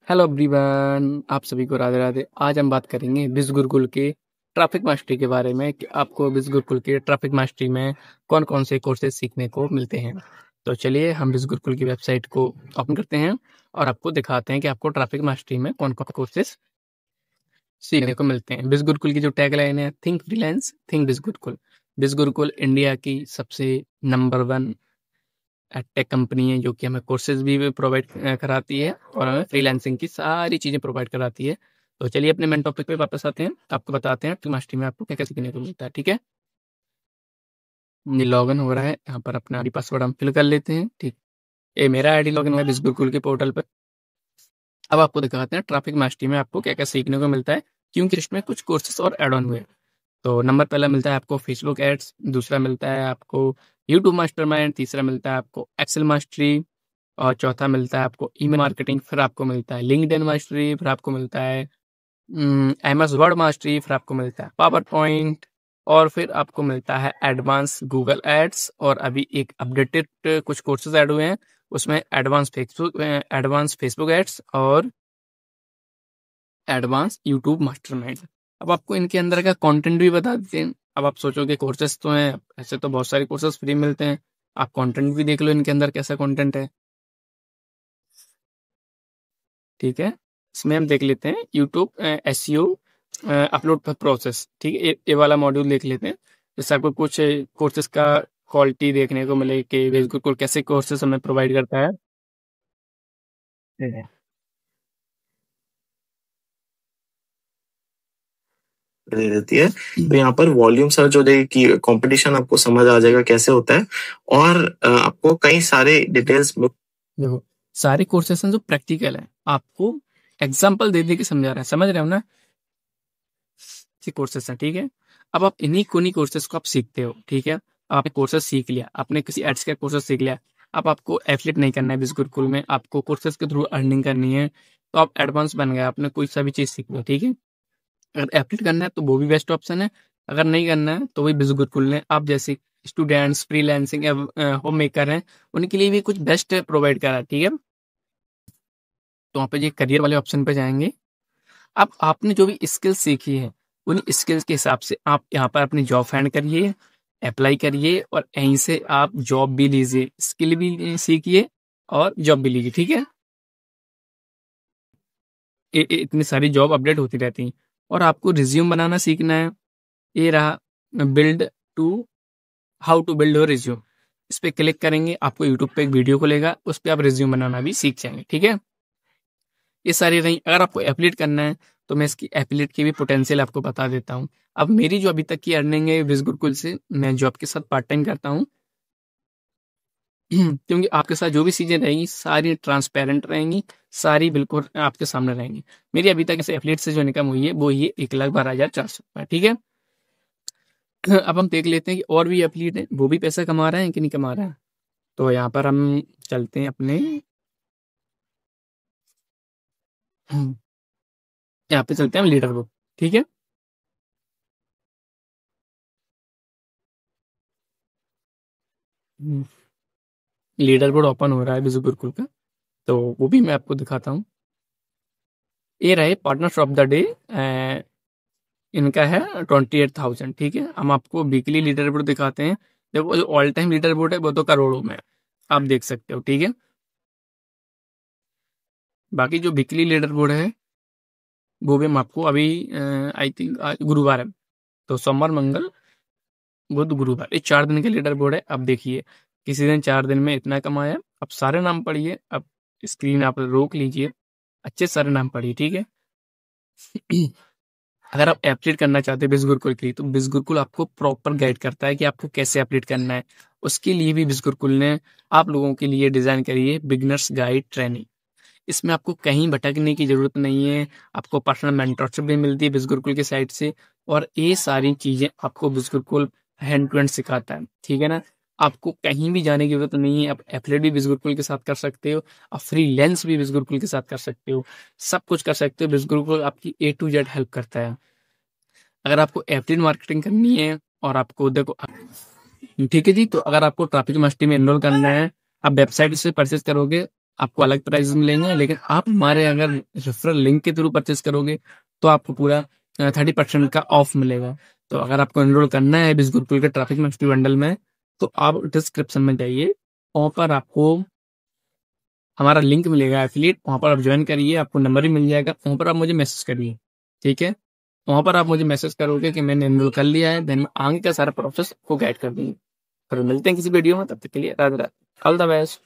Hello everyone, आप सभी को राधे राधे। आज हम बात करेंगे बिज़ गुरुकुल के ट्रैफिक मास्टरी के बारे में कि आपको बिज़ गुरुकुल के ट्रैफिक मास्टरी में कौन कौन से कोर्सेज सीखने को मिलते हैं। तो चलिए हम बिज़ गुरुकुल की वेबसाइट को ओपन करते हैं और आपको दिखाते हैं कि आपको ट्रैफिक मास्टरी में कौन कौन कोर्सेज सीखने को मिलते हैं। बिज़ गुरुकुल की जो टैगलाइन है, थिंक फ्रीलांस थिंक बिज़ गुरुकुल। बिज़ गुरुकुल इंडिया की सबसे नंबर 1 टेक कंपनी है जो कि हमें कोर्सेज भी प्रोवाइड कराती है और हमें फ्रीलांसिंग की सारी चीज़ें प्रोवाइड कराती है। तो चलिए अपने मेन टॉपिक पे वापस आते हैं। आपको बताते हैं ट्रिक मास्टरी में आपको क्या क्या सीखने को मिलता है। ठीक है, ये लॉगिन हो रहा है। यहाँ पर अपना आईडी पासवर्ड हम फिल कर लेते हैं। ठीक, ये मेरा आईडी लॉगिन हुआ है बिज़ गुरुकुल के पोर्टल पर। अब आपको दिखाते हैं ट्रैफिक मास्टरी में आपको क्या क्या सीखने को मिलता है, क्योंकि इसमें कुछ कोर्सेज और एड ऑन हुए। तो नंबर पहला मिलता है आपको फेसबुक एड्स, दूसरा मिलता है आपको यूट्यूब मास्टरमाइंड, तीसरा मिलता है आपको एक्सेल मास्टरी और चौथा मिलता है आपको ईमेल मार्केटिंग। फिर आपको मिलता है लिंक्डइन मास्टरी, फिर आपको मिलता है एमएस वर्ड मास्टरी, फिर आपको मिलता है पावर पॉइंट और फिर आपको मिलता है एडवांस गूगल एड्स। और अभी एक अपडेटेड कुछ कोर्सेज ऐड हुए हैं, उसमें एडवांस फेसबुक एड्स और एडवांस यूट्यूब मास्टरमाइंड। अब आपको इनके अंदर का कंटेंट भी बता देते हैं। अब आप सोचोगे कोर्सेज तो हैं, ऐसे तो बहुत सारे कोर्सेज फ्री मिलते हैं, आप कंटेंट भी देख लो इनके अंदर कैसा कंटेंट है। ठीक है, इसमें हम देख लेते हैं यूट्यूब एसईओ अपलोड प्रोसेस। ठीक है, ये वाला मॉड्यूल देख लेते हैं। जैसे आपको कुछ कोर्सेज का क्वालिटी देखने को मिले कि बिल्कुल कैसे कोर्सेज हमें प्रोवाइड करता है। दे देती है। तो यहाँ पर वॉल्यूम सर्च हो जाएगी कि कंपटीशन आपको समझ आ जाएगा कैसे होता है। और आपको कई सारे डिटेल्स में देखो, सारे कोर्सेज हैं जो प्रैक्टिकल है, आपको एग्जाम्पल दे दे के समझा रहा है, समझ रहे हो ना। कोर्सेस हैं, ठीक है। अब आप इन्हीं कोनी कोर्सेज को आप सीखते हो। ठीक है, आपने कोर्सेज सीख लिया, आपने किसी एड्स का कोर्सेज सीख लिया। अब आपको एफिलिएट नहीं करना है बिज़ गुरुकुल में, आपको कोर्सेज के थ्रू अर्निंग करनी है। तो आप एडवांस बन गए, आपने कोई सा भी चीज़ सीख लो। ठीक है, अगर एफिलिएट करना है तो वो भी बेस्ट ऑप्शन है, अगर नहीं करना है तो वही बिज़ गुरुकुल ने आप जैसे स्टूडेंट्स फ्रीलांसिंग होम मेकर हैं उनके लिए भी कुछ बेस्ट प्रोवाइड करा है। ठीक है, तो वहाँ पे ये करियर वाले ऑप्शन पे जाएंगे। अब आपने जो भी स्किल्स सीखी है उन स्किल्स के हिसाब से आप यहाँ पर अपनी जॉब फाइंड करिए, अप्लाई करिए और यहीं से आप जॉब भी लीजिए, स्किल भी सीखिए और जॉब भी लीजिए। ठीक है, इतनी सारी जॉब अपडेट होती रहती हैं। और आपको रिज्यूम बनाना सीखना है। ये रहा build to how to build your resume. इस पर क्लिक करेंगे, आपको यूट्यूब पे एक वीडियो खुलेगा, उस पर आप रिज्यूम बनाना भी सीख जाएंगे। ठीक है, ये सारी रही। अगर आपको एफिलिएट करना है तो मैं इसकी एफिलिएट की भी पोटेंशियल आपको बता देता हूँ। अब मेरी जो अभी तक की अर्निंग है बिज़ गुरुकुल से, मैं जॉब के साथ पार्ट टाइम करता हूँ। क्योंकि आपके साथ जो भी चीज़ें रहेंगी सारी ट्रांसपेरेंट रहेंगी, सारी बिल्कुल आपके सामने रहेंगी। मेरी अभी तक इस एफिलिएट से जो इनकम हुई है वो ये 1,12,400 रुपये। ठीक है, अब हम देख लेते हैं कि और भी एफिलिएट है वो भी पैसा कमा रहे हैं कि नहीं कमा रहे हैं। तो यहाँ पर हम चलते हैं अपने यहाँ पे चलते हैं हम लीडर बोर्ड। ठीक है, लीडर बोर्ड ओपन हो रहा है बिज़ गुरुकुल का, तो वो भी मैं आपको दिखाता हूँ। ये रहे पार्टनर्स ऑफ द डे, इनका है 28,000। ठीक है, हम आपको वीकली लीडर बोर्ड दिखाते हैं। देखो जो ऑल टाइम लीडर बोर्ड है वो तो करोड़ों में है, आप देख सकते हो। ठीक है, बाकी जो वीकली लीडर बोर्ड है वो भी हम आपको अभी आई थिंक आज गुरुवार है, तो सोमवार मंगल बुध गुरुवार ये 4 दिन के लीडर बोर्ड है। अब देखिए किसी दिन 4 दिन में इतना कमाया। अब सारे नाम पढ़िए, अब स्क्रीन आप रोक लीजिए, अच्छे सारे नाम पढ़िए। ठीक है, अगर आप एप्लीट करना चाहते हैं बिज़ गुरुकुल के लिए तो बिज़ गुरुकुल आपको प्रॉपर गाइड करता है कि आपको कैसे एप्लीट करना है। उसके लिए भी बिज़ गुरुकुल ने आप लोगों के लिए डिज़ाइन करी है बिगनर्स गाइड ट्रेनिंग। इसमें आपको कहीं भटकने की ज़रूरत नहीं है, आपको पर्सनल मेंटरशिप भी मिलती है बिज़ गुरुकुल की साइड से और ये सारी चीज़ें आपको बिज़ गुरुकुल हैंड टू हैंड सिखाता है। ठीक है ना, आपको कहीं भी जाने की ज़रूरत नहीं है, आप एफिलिएट भी बिज़ गुरुकुल के साथ कर सकते हो, आप फ्रीलांस भी बिज़ गुरुकुल के साथ कर सकते हो, सब कुछ कर सकते हो। बिज़ गुरुकुल आपकी ए टू जेड हेल्प करता है। अगर आपको एफिलिएट मार्केटिंग करनी है और आपको देखो, ठीक है जी, तो अगर आपको ट्रैफिक मास्टरी में एनरोल करना है, आप वेबसाइट से परचेज करोगे, आपको अलग प्राइस मिलेंगे, लेकिन आप हमारे अगर रेफरल लिंक के थ्रू परचेस करोगे तो आपको पूरा 30% का ऑफ मिलेगा। तो अगर आपको एनरोल करना है बिज गुरुकुल के ट्रैफिक मास्टरी बंडल में, तो आप डिस्क्रिप्शन में जाइए, वहाँ पर आपको हमारा लिंक मिलेगा एफिलिएट, वहाँ पर आप ज्वाइन करिए, आपको नंबर भी मिल जाएगा, वहाँ पर आप मुझे मैसेज करिए, ठीक है। वहाँ पर आप मुझे मैसेज करोगे कि मैंने एनरोल कर लिया है, देन मैं आगे का सारा प्रोसेस को गाइड कर दूंगी। फिर मिलते हैं किसी वीडियो में, तब तक के लिए Radhe Radhe, all the best.